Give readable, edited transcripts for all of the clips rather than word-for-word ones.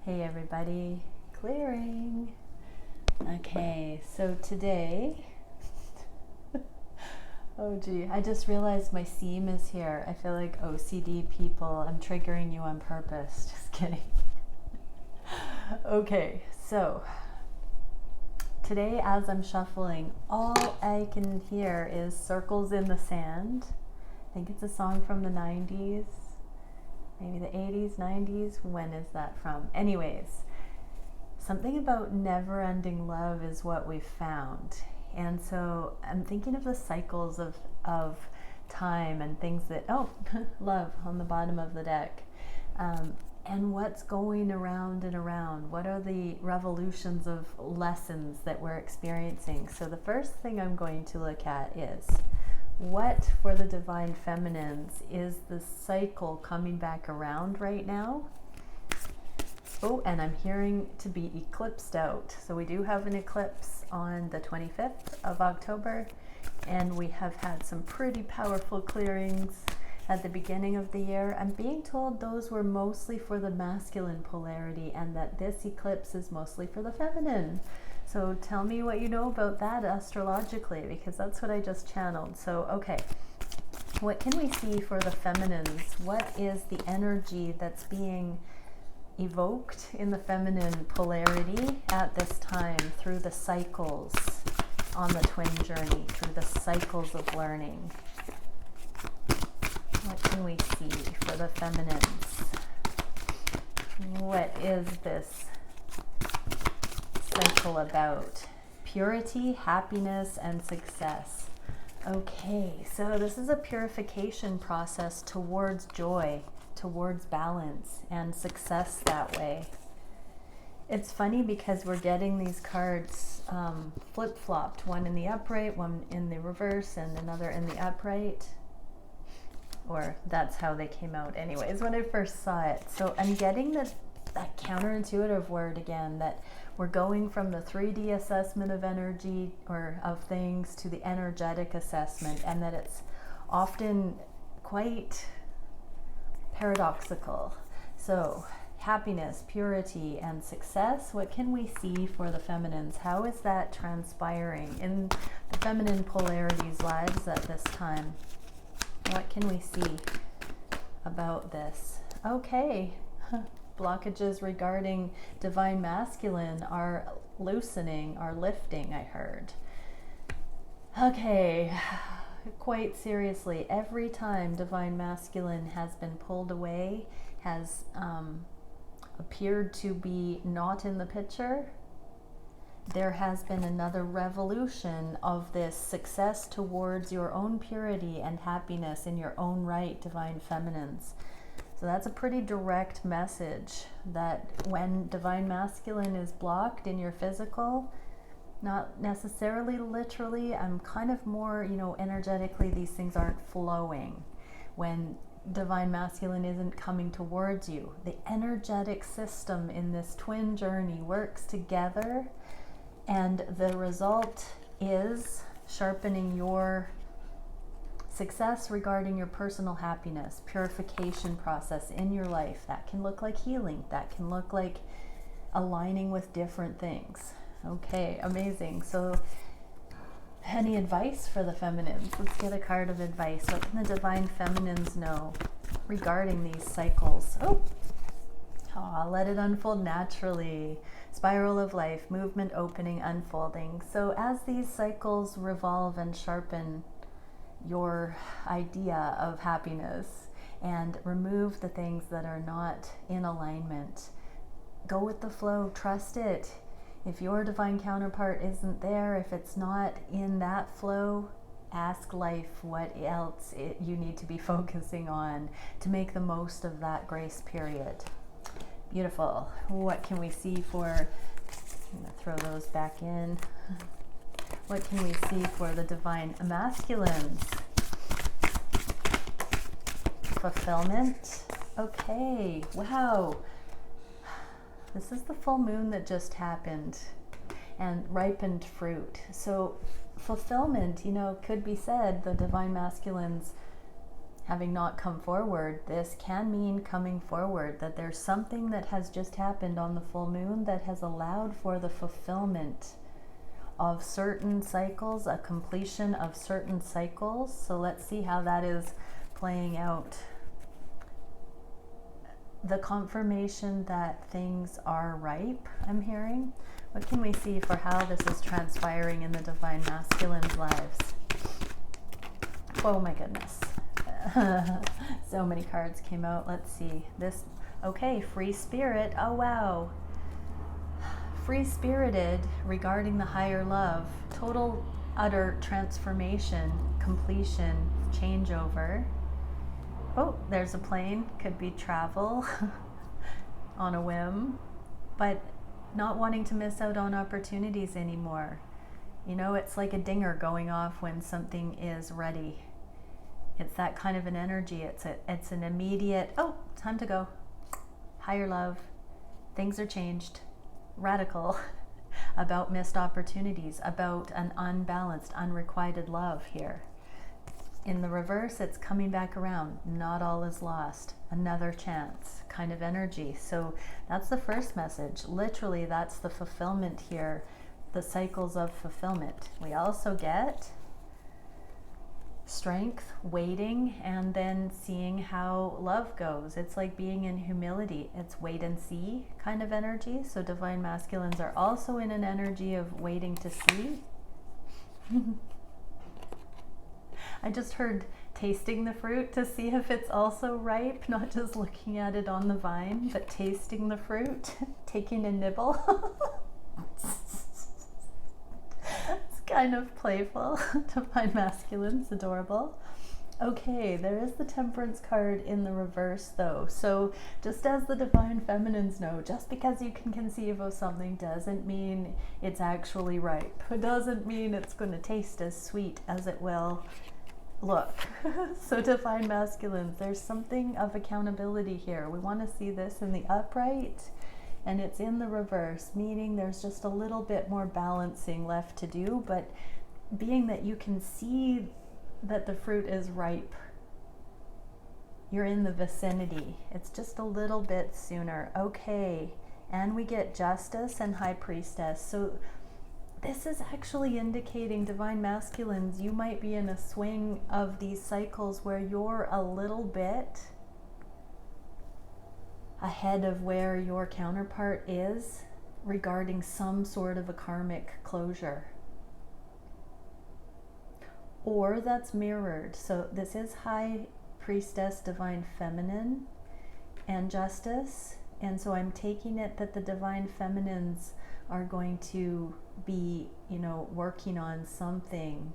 Hey everybody, clearing. Okay, so today, oh gee, I just realized my seam is here. I feel like OCD people, I'm triggering you on purpose. Just kidding. Okay, so today as I'm shuffling, all I can hear is Circles in the Sand. I think it's a song from the 90s, maybe the 80s, 90s. When is that from? Anyways, something about never-ending love is what we've found. And so I'm thinking of the cycles of time and things that, oh, love on the bottom of the deck. And what's going around and around? What are the revolutions of lessons that we're experiencing? So the first thing I'm going to look at is, what for the Divine Feminines is the cycle coming back around right now? Oh, and I'm hearing to be eclipsed out. So we do have an eclipse on the 25th of October, and we have had some pretty powerful clearings at the beginning of the year. I'm being told those were mostly for the masculine polarity and that this eclipse is mostly for the feminine. So tell me what you know about that astrologically, because that's what I just channeled. So, okay, what can we see for the feminines? What is the energy that's being evoked in the feminine polarity at this time through the cycles on the twin journey, through the cycles of learning? What can we see for the feminines? What is this cycle about? Purity, happiness, and success. Okay, so this is a purification process towards joy, towards balance and success that way. It's funny because we're getting these cards flip-flopped, one in the upright, one in the reverse, and another in the upright. Or that's how they came out anyways when I first saw it. So I'm getting that counterintuitive word again, that we're going from the 3D assessment of energy or of things to the energetic assessment, and that it's often quite paradoxical. So happiness, purity, and success, what can we see for the feminines? How is that transpiring in the feminine polarities' lives at this time? What can we see about this? Okay, blockages regarding divine masculine are loosening, are lifting, I heard. Okay, quite seriously, every time divine masculine has been pulled away, has appeared to be not in the picture, there has been another revolution of this success towards your own purity and happiness in your own right, divine feminines. So that's a pretty direct message, that when divine masculine is blocked in your physical, not necessarily literally, I'm kind of more, energetically, these things aren't flowing. When divine masculine isn't coming towards you, the energetic system in this twin journey works together, and the result is sharpening your success regarding your personal happiness, purification process in your life. That can look like healing. That can look like aligning with different things. Okay, amazing. So any advice for the feminines? Let's get a card of advice. What can the divine feminines know regarding these cycles? Let it unfold naturally. Spiral of life, movement, opening, unfolding. So as these cycles revolve and sharpen your idea of happiness and remove the things that are not in alignment, go with the flow, trust it. If your divine counterpart isn't there, if it's not in that flow, ask life what else you need to be focusing on to make the most of that grace period. Beautiful. What can we see for, I'm going to throw those back in. What can we see for the divine masculines? Fulfillment. Okay, wow. This is the full moon that just happened and ripened fruit. So fulfillment, could be said, the divine masculines having not come forward, this can mean coming forward, that there's something that has just happened on the full moon that has allowed for the fulfillment of certain cycles, a completion of certain cycles. So let's see how that is playing out. The confirmation that things are ripe, I'm hearing. What can we see for how this is transpiring in the Divine Masculine's lives? Oh my goodness. So many cards came out. Let's see. This, okay, free spirit. Oh wow. Free spirited regarding the higher love. Total, utter transformation, completion, changeover. Oh, there's a plane. Could be travel on a whim. But not wanting to miss out on opportunities anymore. You know, it's like a dinger going off when something is ready. It's that kind of an energy. It's an immediate, oh, time to go. Higher love. Things are changed. Radical. About missed opportunities. About an unbalanced, unrequited love here. In the reverse, it's coming back around. Not all is lost. Another chance kind of energy. So that's the first message. Literally, that's the fulfillment here. The cycles of fulfillment. We also get strength, waiting, and then seeing how love goes. It's like being in humility. It's wait and see kind of energy. So Divine Masculines are also in an energy of waiting to see. I just heard tasting the fruit to see if it's also ripe, not just looking at it on the vine, but tasting the fruit, taking a nibble. It's kind of playful. Divine Masculines, adorable. Okay, there is the Temperance card in the reverse though. So just as the Divine Feminines know, just because you can conceive of something doesn't mean it's actually ripe. It doesn't mean it's going to taste as sweet as it will look. So Divine Masculines, there's something of accountability here. We want to see this in the upright, and it's in the reverse, meaning there's just a little bit more balancing left to do, but being that you can see that the fruit is ripe, you're in the vicinity. It's just a little bit sooner. Okay, and we get Justice and High Priestess. So this is actually indicating, Divine Masculines, you might be in a swing of these cycles where you're a little bit ahead of where your counterpart is regarding some sort of a karmic closure. Or that's mirrored. So this is High Priestess, Divine Feminine, and Justice. And so I'm taking it that the Divine Feminines are going to be, you know, working on something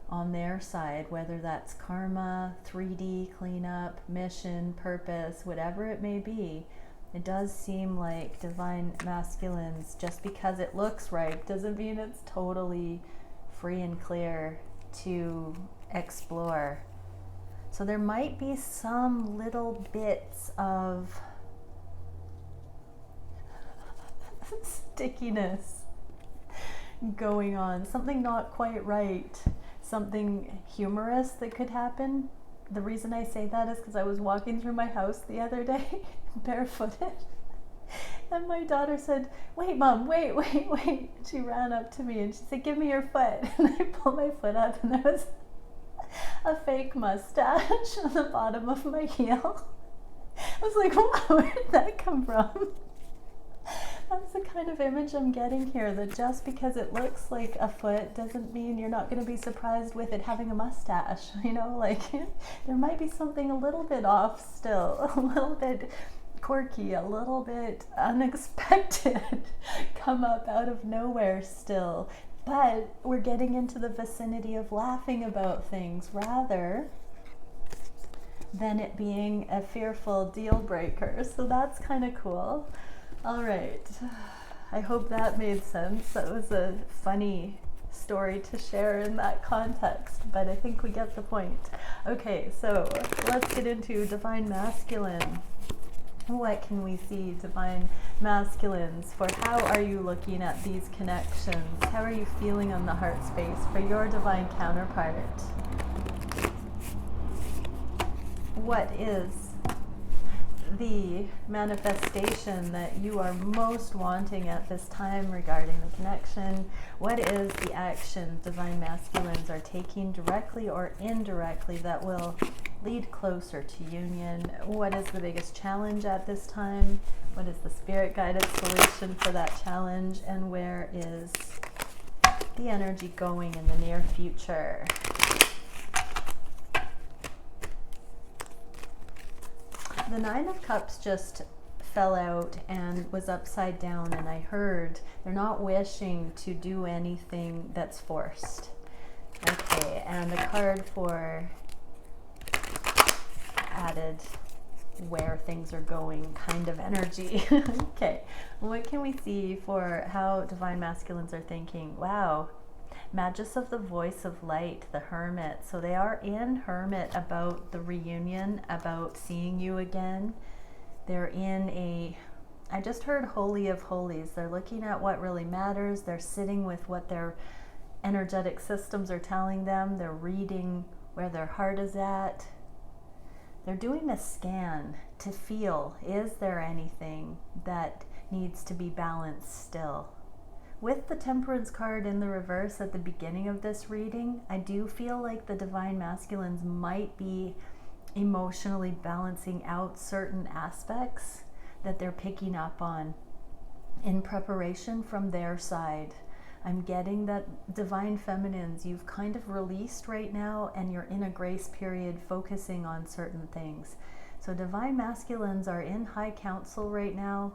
on their side, whether that's karma, 3D cleanup, mission, purpose, whatever it may be. It does seem like Divine Masculines, just because it looks right, doesn't mean it's totally free and clear to explore. So there might be some little bits of stickiness going on, something not quite right, something humorous that could happen. The reason I say that is because I was walking through my house the other day barefooted, and my daughter said, "Wait, Mom, wait." She ran up to me and she said, "Give me your foot." And I pulled my foot up, and there was a fake mustache on the bottom of my heel. I was like, "Wow, where did that come from?" That's the kind of image I'm getting here, that just because it looks like a foot doesn't mean you're not going to be surprised with it having a mustache. You know, like there might be something a little bit off still, a little bit quirky, a little bit unexpected come up out of nowhere still. But we're getting into the vicinity of laughing about things rather than it being a fearful deal breaker. So that's kind of cool. All right, I hope that made sense. That was a funny story to share in that context, but I think we get the point. Okay, so let's get into Divine Masculine. What can we see, Divine Masculines, for how are you looking at these connections? How are you feeling on the heart space for your divine counterpart? what is the manifestation that you are most wanting at this time regarding the connection? What is the action divine masculines are taking directly or indirectly that will lead closer to union? What is the biggest challenge at this time? What is the spirit guided solution for that challenge? And where is the energy going in the near future? The Nine of Cups just fell out and was upside down, and I heard they're not wishing to do anything that's forced. Okay, and the card for added where things are going kind of energy. Okay, what can we see for how divine masculines are thinking? Wow, Magus of the Voice of Light, the Hermit. So they are in Hermit about the reunion, about seeing you again. They're in a, I just heard Holy of Holies. They're looking at what really matters. They're sitting with what their energetic systems are telling them. They're reading where their heart is at. They're doing a scan to feel, is there anything that needs to be balanced still? With the Temperance card in the reverse at the beginning of this reading, I do feel like the divine masculines might be emotionally balancing out certain aspects that they're picking up on in preparation from their side. I'm getting that divine feminines, you've kind of released right now and you're in a grace period focusing on certain things. So divine masculines are in high council right now,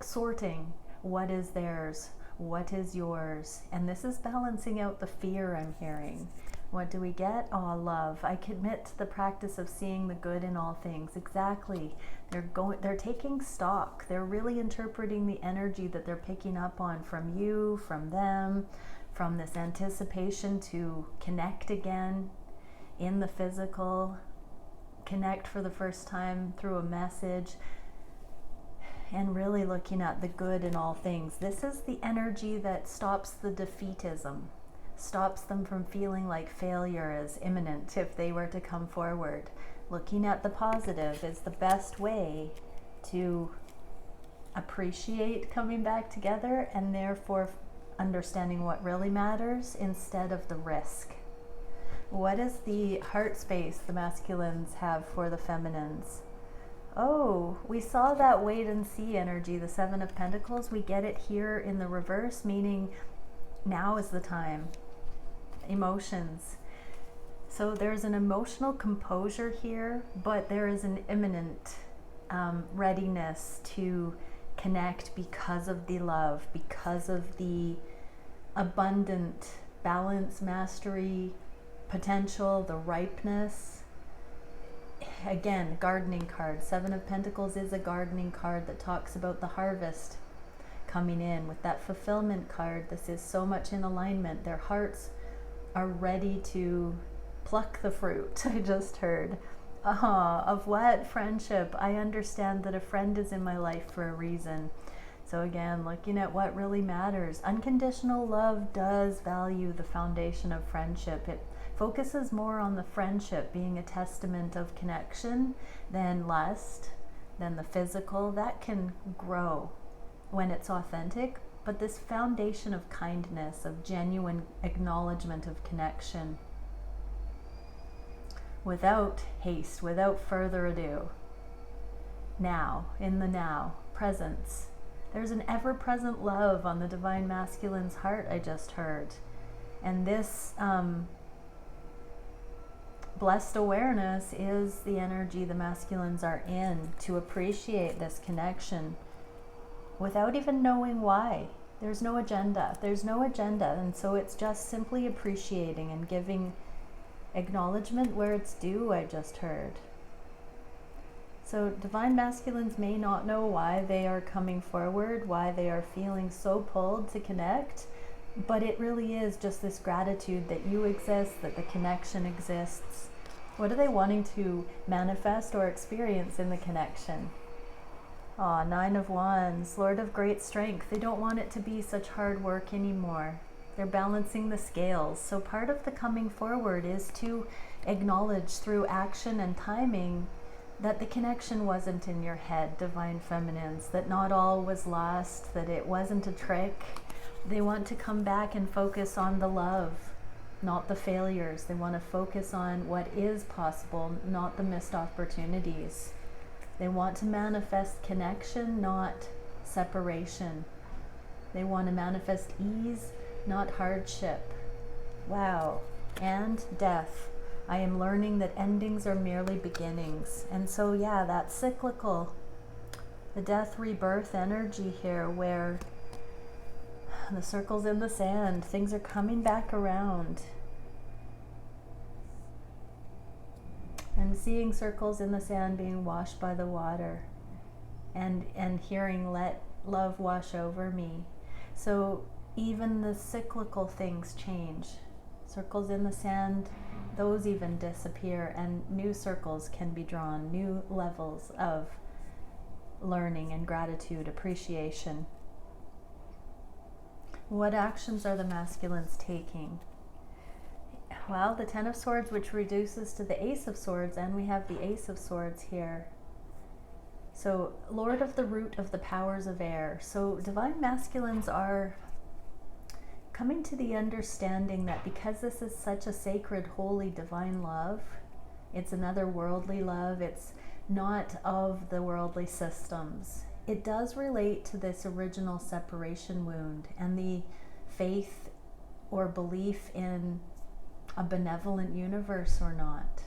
sorting what is theirs, what is yours. And this is balancing out the fear I'm hearing. What do we get? Oh, love. I commit to the practice of seeing the good in all things. Exactly. They're taking stock. They're really interpreting the energy that they're picking up on from you, from them, from this anticipation to connect again in the physical, connect for the first time through a message, and really looking at the good in all things. This is the energy that stops the defeatism, stops them from feeling like failure is imminent if they were to come forward. Looking at the positive is the best way to appreciate coming back together and therefore understanding what really matters instead of the risk. What is the heart space the masculines have for the feminines? Oh, we saw that wait and see energy, the Seven of Pentacles. We get it here in the reverse, meaning now is the time. Emotions. So there's an emotional composure here, but there is an imminent readiness to connect because of the love, because of the abundant balance, mastery, potential, the ripeness. Again, gardening card. Seven of Pentacles is a gardening card that talks about the harvest coming in. With that fulfillment card, this is so much in alignment. Their hearts are ready to pluck the fruit. I just heard. Of what? Friendship. I understand that a friend is in my life for a reason. So again, looking at what really matters. Unconditional love does value the foundation of friendship. It focuses more on the friendship being a testament of connection than lust, than the physical. That can grow when it's authentic, but this foundation of kindness, of genuine acknowledgement of connection, without haste, without further ado. Now, in the now, presence. There's an ever-present love on the divine masculine's heart, I just heard. And this blessed awareness is the energy the masculines are in to appreciate this connection without even knowing why. There's no agenda. There's no agenda. And so it's just simply appreciating and giving acknowledgement where it's due, I just heard. So divine masculines may not know why they are coming forward, why they are feeling so pulled to connect, but it really is just this gratitude that you exist, that the connection exists. What are they wanting to manifest or experience in the connection? Aw, Nine of Wands, Lord of Great Strength. They don't want it to be such hard work anymore. They're balancing the scales. So part of the coming forward is to acknowledge through action and timing that the connection wasn't in your head, divine feminines, that not all was lost, that it wasn't a trick. They want to come back and focus on the love, not the failures. They want to focus on what is possible, not the missed opportunities. They want to manifest connection, not separation. They want to manifest ease, not hardship. Wow. And death. I am learning that endings are merely beginnings. And so, yeah, that's cyclical. The death rebirth energy here, where the circles in the sand, things are coming back around. And seeing circles in the sand being washed by the water, and hearing, let love wash over me. So even the cyclical things change. Circles in the sand, those even disappear, and new circles can be drawn, new levels of learning and gratitude, appreciation. What actions are the masculines taking? Well, the Ten of Swords, which reduces to the Ace of Swords, and we have the Ace of Swords here. So, Lord of the root of the powers of air. So, divine masculines are coming to the understanding that because this is such a sacred, holy, divine love, it's another worldly love, it's not of the worldly systems. It does relate to this original separation wound and the faith or belief in a benevolent universe or not.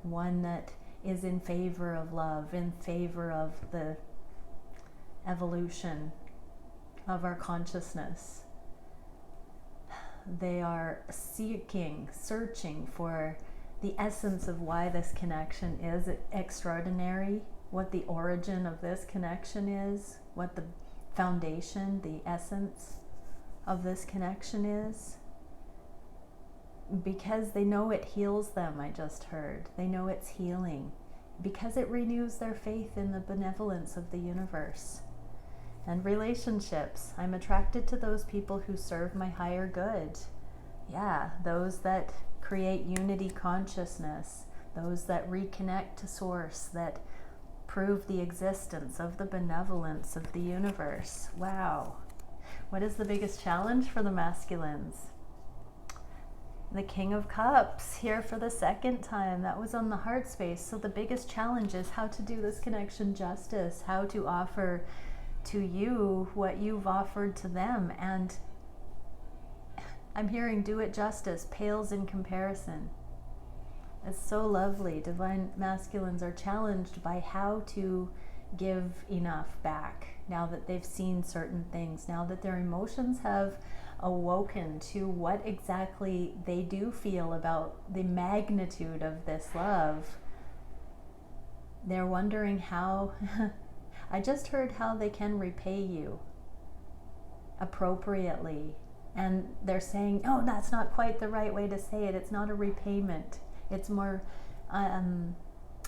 One that is in favor of love, in favor of the evolution of our consciousness. They are searching for the essence of why this connection is extraordinary, what the origin of this connection is, what the foundation, the essence of this connection is. Because they know it heals them, I just heard. They know it's healing. Because it renews their faith in the benevolence of the universe. And relationships. I'm attracted to those people who serve my higher good. Yeah, those that create unity consciousness. Those that reconnect to source, that prove the existence of the benevolence of the universe. Wow. What is the biggest challenge for the masculines? The King of Cups, here for the second time. That was on the heart space. So the biggest challenge is how to do this connection justice, how to offer to you what you've offered to them. And I'm hearing do it justice, pales in comparison. It's so lovely. Divine masculines are challenged by how to give enough back now that they've seen certain things, now that their emotions have awoken to what exactly they do feel about the magnitude of this love. They're wondering how, I just heard how they can repay you appropriately. And they're saying, oh, that's not quite the right way to say it. It's not a repayment. It's more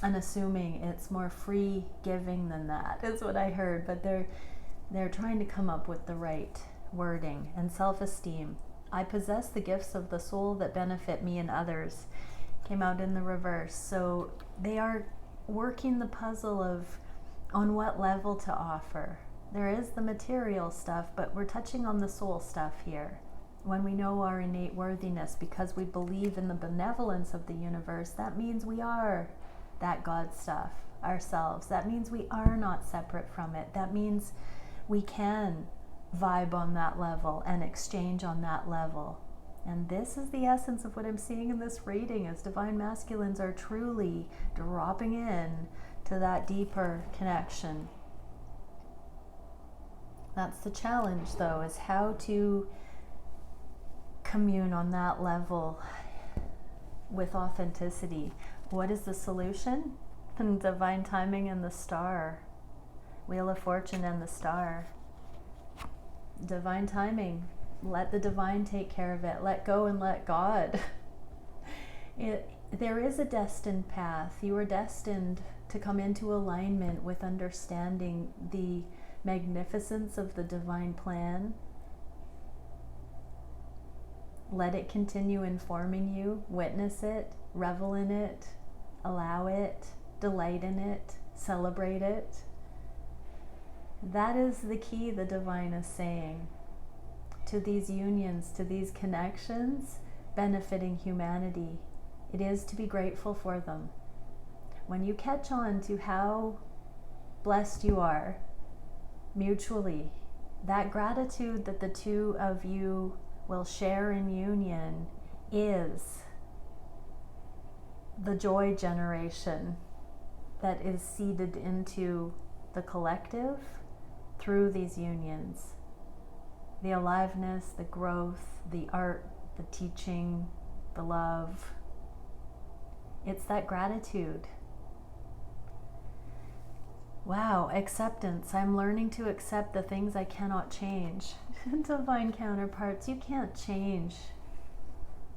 unassuming. It's more free giving than that, is what I heard. But they're trying to come up with the right wording. And self-esteem. I possess the gifts of the soul that benefit me and others. Came out in the reverse. So they are working the puzzle of on what level to offer. There is the material stuff, but we're touching on the soul stuff here. When we know our innate worthiness, because we believe in the benevolence of the universe, that means we are that God stuff ourselves. That means we are not separate from it. That means we can vibe on that level and exchange on that level. And this is the essence of what I'm seeing in this reading, as divine masculines are truly dropping in to that deeper connection. That's the challenge, though, is how to commune on that level with authenticity. What is the solution? Divine timing and the star. Wheel of Fortune and the star. Divine timing. Let the divine take care of it. Let go and let God. There is a destined path. You are destined to come into alignment with understanding the magnificence of the divine plan. Let it continue informing you. Witness it. Revel in it. Allow it. delight in it, celebrate it. That is the key, the divine is saying, to these unions, to these connections benefiting humanity. It is to be grateful for them. When you catch on to how blessed you are mutually, that gratitude that the two of you will share in union is the joy generation that is seeded into the collective through these unions. The aliveness, the growth, the art, the teaching, the love. It's that gratitude. Wow, acceptance. I'm learning to accept the things I cannot change. Divine counterparts, you can't change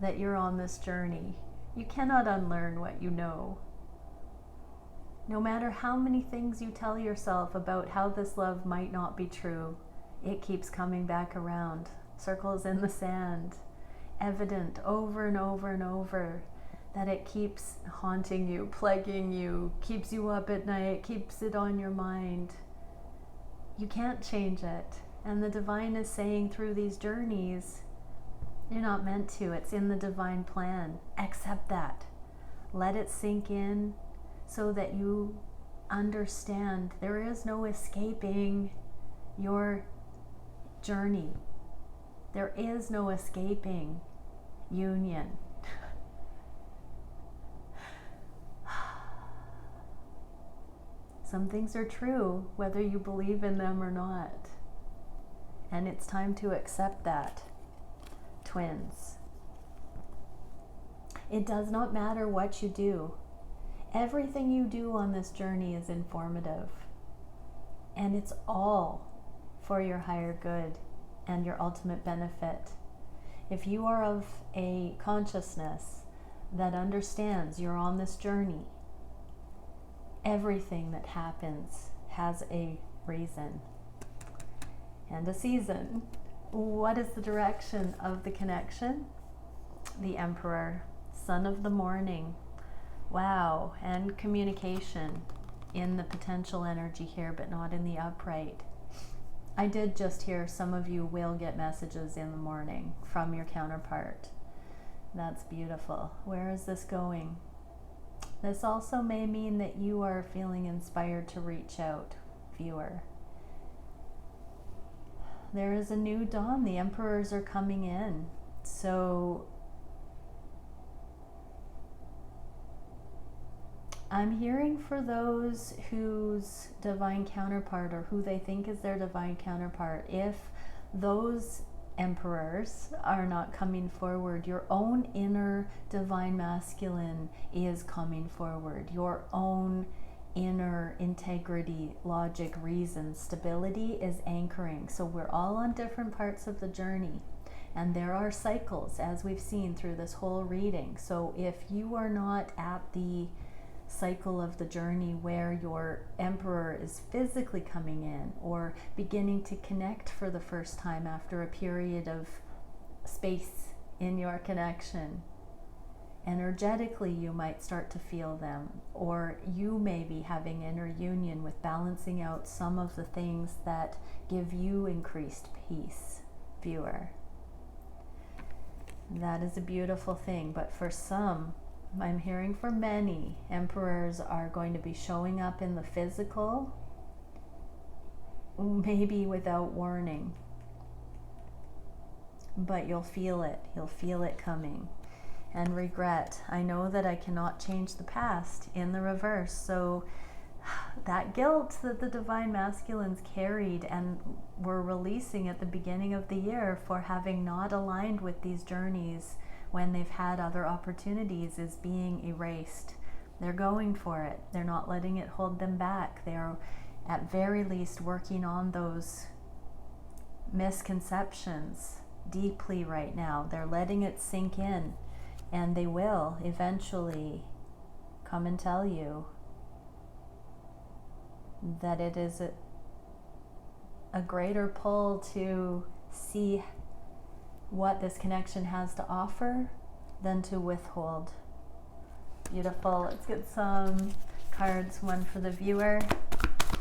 that you're on this journey. You cannot unlearn what you know. No matter how many things you tell yourself about how this love might not be true, it keeps coming back around. Circles in the sand, evident over and over and over, that it keeps haunting you, plaguing you, keeps you up at night, keeps it on your mind. You can't change it. And the divine is saying through these journeys, you're not meant to. It's in the divine plan. Accept that. Let it sink in so that you understand there is no escaping your journey. There is no escaping union. Some things are true, whether you believe in them or not. And it's time to accept that, twins. It does not matter what you do. Everything you do on this journey is informative. And it's all for your higher good and your ultimate benefit. If you are of a consciousness that understands you're on this journey, everything that happens has a reason and a season. What is the direction of the connection? The Emperor, son of the morning. Wow, and communication in the potential energy here, but not in the upright. I did just hear some of you will get messages in the morning from your counterpart. That's beautiful. Where is this going? This also may mean that you are feeling inspired to reach out, viewer. There is a new dawn. The emperors are coming in. So I'm hearing for those whose divine counterpart, or who they think is their divine counterpart, if those emperors are not coming forward, your own inner divine masculine is coming forward. Your own inner integrity, logic, reason, stability is anchoring. So we're all on different parts of the journey. And there are cycles, as we've seen through this whole reading. So if you are not at the cycle of the journey where your emperor is physically coming in or beginning to connect for the first time after a period of space in your connection, energetically you might start to feel them, or you may be having inner union with balancing out some of the things that give you increased peace, viewer. That is a beautiful thing. But for some, I'm hearing for many, emperors are going to be showing up in the physical, maybe without warning. But you'll feel it. You'll feel it coming. And regret. I know that I cannot change the past in the reverse. So that guilt that the divine masculines carried and were releasing at the beginning of the year for having not aligned with these journeys when they've had other opportunities is being erased. They're going for it. They're not letting it hold them back. They're at very least working on those misconceptions deeply right now. They're letting it sink in, and they will eventually come and tell you that it is a greater pull to see what this connection has to offer than to withhold. Beautiful. Let's get some cards, one for the viewer,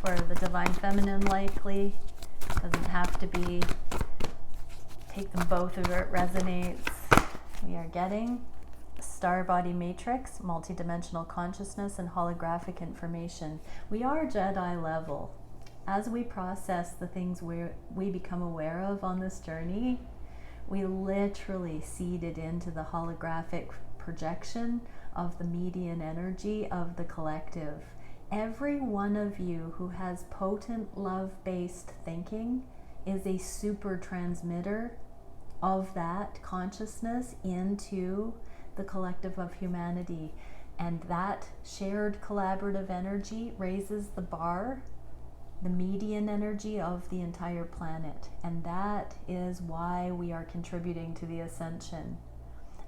for the Divine Feminine likely. Doesn't have to be. Take them both if it resonates. We are getting Star Body Matrix, multidimensional consciousness, and holographic information. We are Jedi level. As we process the things we become aware of on this journey, we literally seeded into the holographic projection of the median energy of the collective. Every one of you who has potent love-based thinking is a super transmitter of that consciousness into the collective of humanity. And that shared collaborative energy raises the bar, the median energy of the entire planet. And that is why we are contributing to the ascension.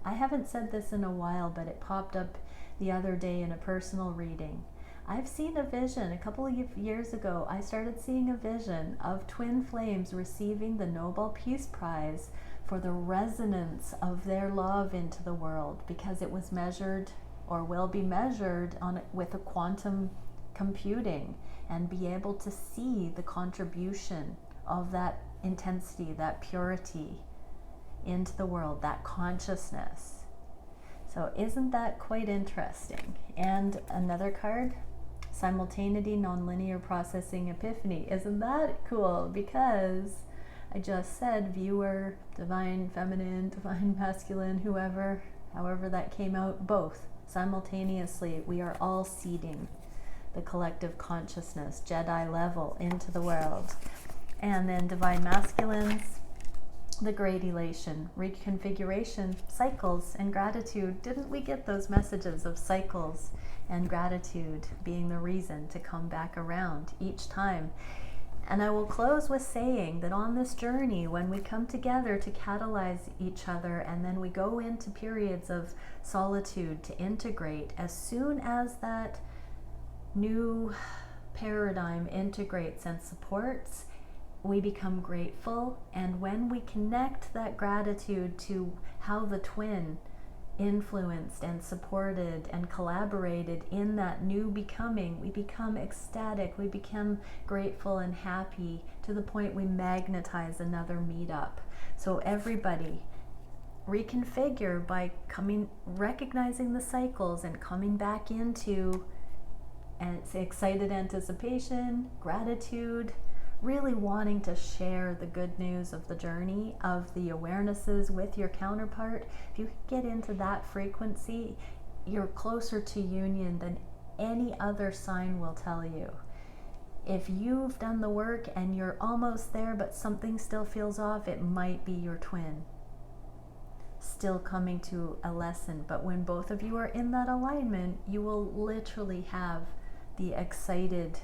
I haven't said this in a while, but it popped up the other day in a personal reading. I've seen a vision. A couple of years ago, I started seeing a vision of twin flames receiving the Nobel Peace Prize for the resonance of their love into the world, because it was measured, or will be measured, with a quantum computing, and be able to see the contribution of that intensity, that purity into the world, that consciousness. So isn't that quite interesting? And another card, simultaneity, nonlinear processing, epiphany. Isn't that cool? Because I just said viewer, divine feminine, divine masculine, however that came out, both simultaneously. We are all seeding the collective consciousness, Jedi level, into the world. And then divine masculines, the great elation, reconfiguration, cycles, and gratitude. Didn't we get those messages of cycles and gratitude being the reason to come back around each time? And I will close with saying that on this journey, when we come together to catalyze each other, and then we go into periods of solitude to integrate, as soon as that new paradigm integrates and supports, we become grateful. And when we connect that gratitude to how the twin influenced and supported and collaborated in that new becoming, we become ecstatic, we become grateful and happy, to the point we magnetize another meetup. So everybody reconfigure by recognizing the cycles and coming back into excited anticipation, gratitude, really wanting to share the good news of the journey, of the awarenesses with your counterpart. If you get into that frequency, you're closer to union than any other sign will tell you. If you've done the work and you're almost there, but something still feels off, it might be your twin still coming to a lesson. But when both of you are in that alignment, you will literally have the excited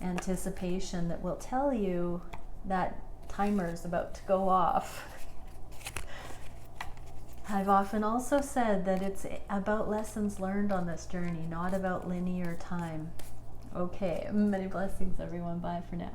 anticipation that will tell you that timer's about to go off. I've often also said that it's about lessons learned on this journey, not about linear time. Okay, many blessings everyone. Bye for now.